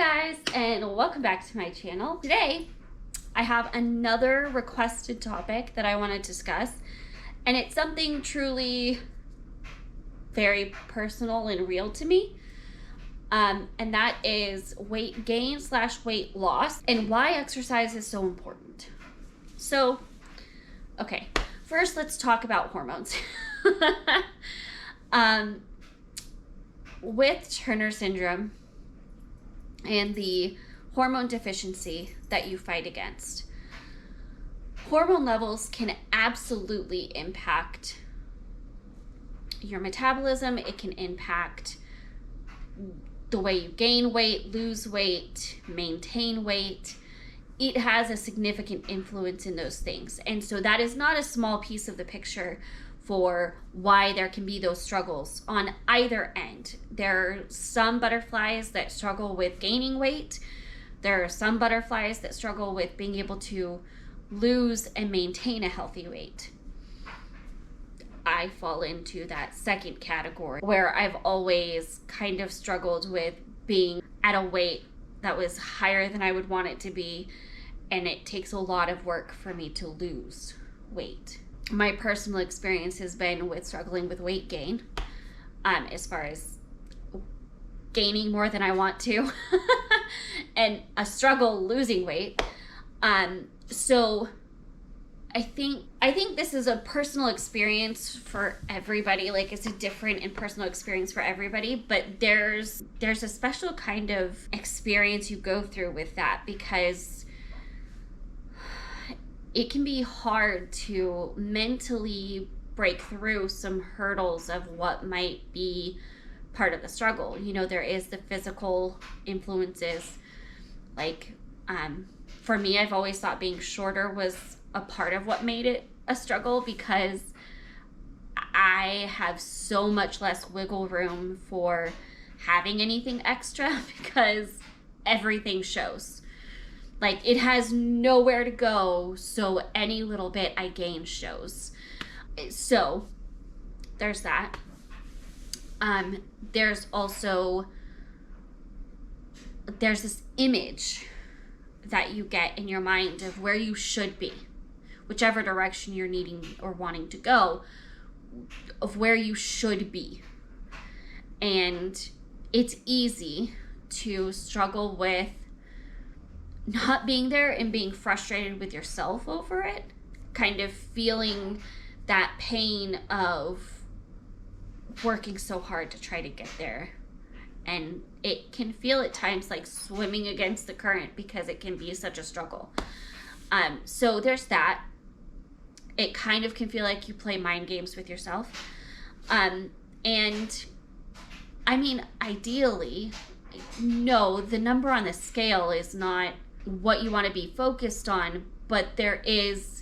guys, and welcome back to my channel. Today I have another requested topic that I want to discuss, and it's something truly very personal and real to me, and that is weight gain / weight loss and why exercise is so important. So okay, first let's talk about hormones. With Turner syndrome and the hormone deficiency that you fight against, hormone levels can absolutely impact your metabolism. It can impact the way you gain weight, lose weight, maintain weight. It has a significant influence in those things. And so that is not a small piece of the picture for why there can be those struggles on either end. There are some butterflies that struggle with gaining weight. There are some butterflies that struggle with being able to lose and maintain a healthy weight. I fall into that second category where I've always kind of struggled with being at a weight that was higher than I would want it to be, and it takes a lot of work for me to lose weight. My personal experience has been with struggling with weight gain, as far as gaining more than I want to, and a struggle losing weight. So I think this is a personal experience for everybody. Like, it's a different and personal experience for everybody, but there's a special kind of experience you go through with that, because it can be hard to mentally break through some hurdles of what might be part of the struggle. You know, there is the physical influences. Like, for me, I've always thought being shorter was a part of what made it a struggle, because I have so much less wiggle room for having anything extra, because everything shows. Like, it has nowhere to go, so any little bit I gain shows. So there's that. There's also, there's this image that you get in your mind of where you should be, whichever direction you're needing or wanting to go, of where you should be. And it's easy to struggle with not being there and being frustrated with yourself over it, kind of feeling that pain of working so hard to try to get there. And it can feel at times like swimming against the current, because it can be such a struggle. So there's that. It kind of can feel like you play mind games with yourself. And I mean, ideally, no, the number on the scale is not what you want to be focused on, but there is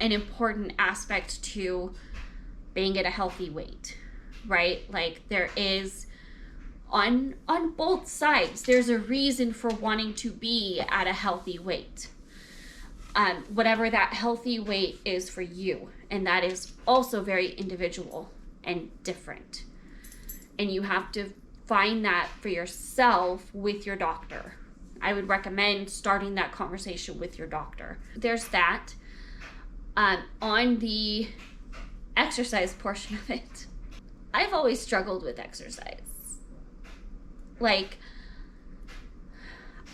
an important aspect to being at a healthy weight, right? Like, there is, on both sides, there's a reason for wanting to be at a healthy weight, whatever that healthy weight is for you. And that is also very individual and different, and you have to find that for yourself with your doctor. I would recommend starting that conversation with your doctor. There's that. On the exercise portion of it, I've always struggled with exercise. Like,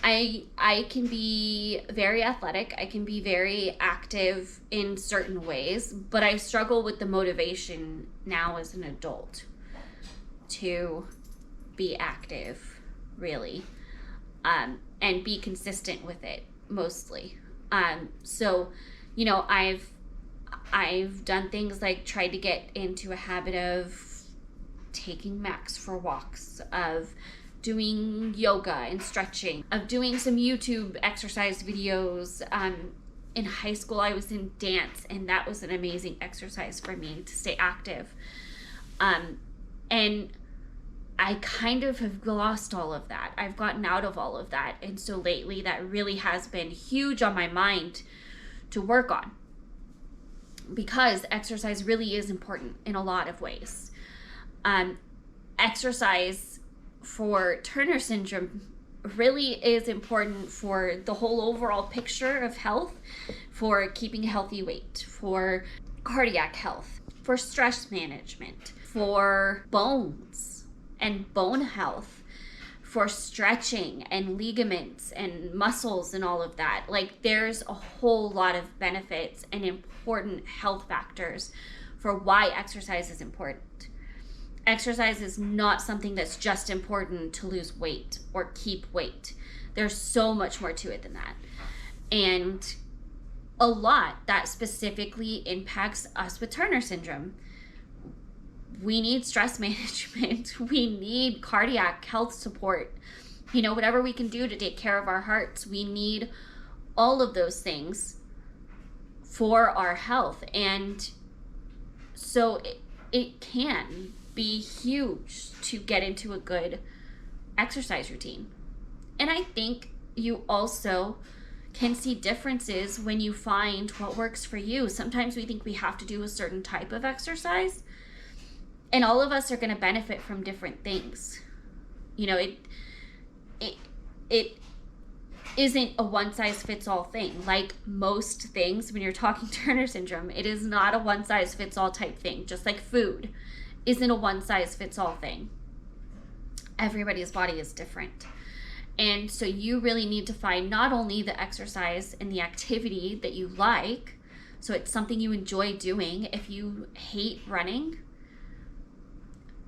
I can be very athletic, I can be very active in certain ways, but I struggle with the motivation now as an adult to be active, really, and be consistent with it, mostly. So, you know, I've done things like tried to get into a habit of taking Max for walks, of doing yoga and stretching, of doing some YouTube exercise videos. In high school, I was in dance, and that was an amazing exercise for me to stay active. And I kind of have lost all of that. I've gotten out of all of that. And so lately, that really has been huge on my mind to work on, because exercise really is important in a lot of ways. Exercise for Turner syndrome really is important for the whole overall picture of health, for keeping a healthy weight, for cardiac health, for stress management, for bones and bone health, for stretching and ligaments and muscles and all of that. Like, there's a whole lot of benefits and important health factors for why exercise is important. Exercise is not something that's just important to lose weight or keep weight. There's so much more to it than that. And a lot that specifically impacts us with Turner syndrome. We need stress management. We need cardiac health support. You know, whatever we can do to take care of our hearts. We need all of those things for our health. And so it can be huge to get into a good exercise routine. And I think you also can see differences when you find what works for you. Sometimes we think we have to do a certain type of exercise, and all of us are going to benefit from different things. You know, it isn't a one-size-fits-all thing. Like most things, when you're talking Turner syndrome, it is not a one-size-fits-all type thing. Just like food isn't a one-size-fits-all thing. Everybody's body is different. And so you really need to find not only the exercise and the activity that you like, so it's something you enjoy doing. If you hate running,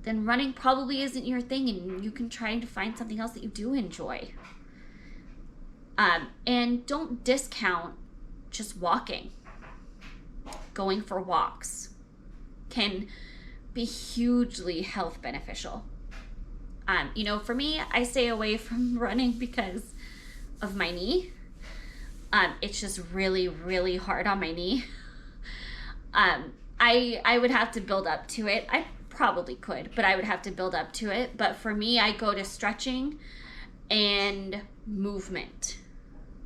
then running probably isn't your thing, and you can try to find something else that you do enjoy. And don't discount just walking. Going for walks can be hugely health beneficial. You know, for me, I stay away from running because of my knee. It's just really, really hard on my knee. I would have to build up to it. I probably could, but I would have to build up to it. But for me, I go to stretching and movement,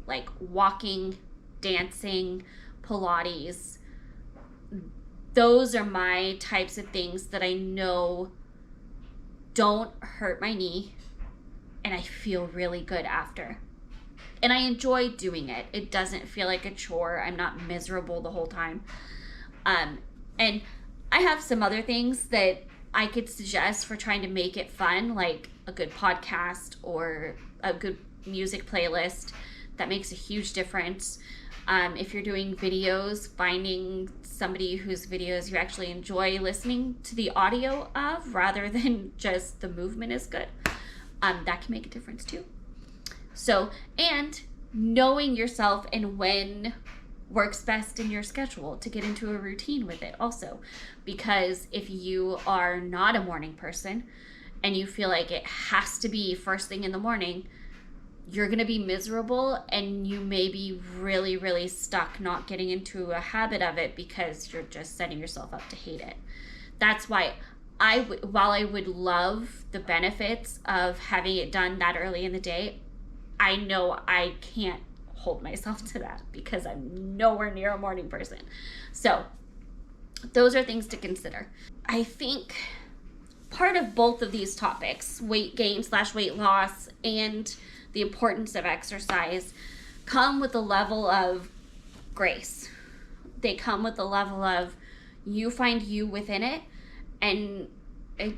like walking, dancing, Pilates. Those are my types of things that I know don't hurt my knee, and I feel really good after. And I enjoy doing it. It doesn't feel like a chore. I'm not miserable the whole time. And I have some other things that I could suggest for trying to make it fun, like a good podcast or a good music playlist. That makes a huge difference. If you're doing videos, finding somebody whose videos you actually enjoy listening to the audio of rather than just the movement is good, that can make a difference too. So, and knowing yourself and when works best in your schedule to get into a routine with it also. Because if you are not a morning person and you feel like it has to be first thing in the morning, you're going to be miserable, and you may be really, really stuck not getting into a habit of it because you're just setting yourself up to hate it. That's why while I would love the benefits of having it done that early in the day, I know I can't hold myself to that because I'm nowhere near a morning person. So those are things to consider. I think part of both of these topics, weight gain / weight loss and the importance of exercise, come with a level of grace. They come with a level of you find you within it, and it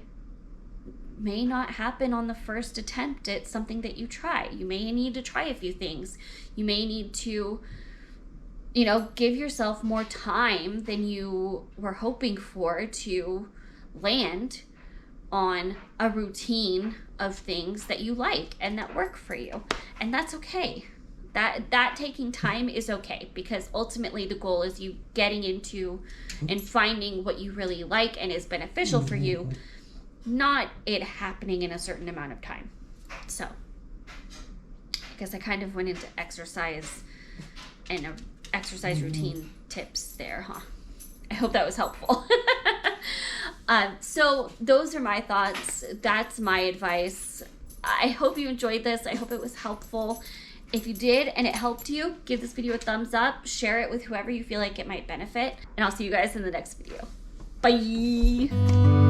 may not happen on the first attempt at something that you try. You may need to try a few things. You may need to, give yourself more time than you were hoping for to land on a routine of things that you like and that work for you. And that's okay. That taking time is okay, because ultimately the goal is you getting into and finding what you really like and is beneficial for you, not it happening in a certain amount of time. So I guess I kind of went into exercise and exercise routine tips there, huh? I hope that was helpful. So those are my thoughts. That's my advice. I hope you enjoyed this. I hope it was helpful. If you did and it helped you, give this video a thumbs up, share it with whoever you feel like it might benefit, and I'll see you guys in the next video. Bye.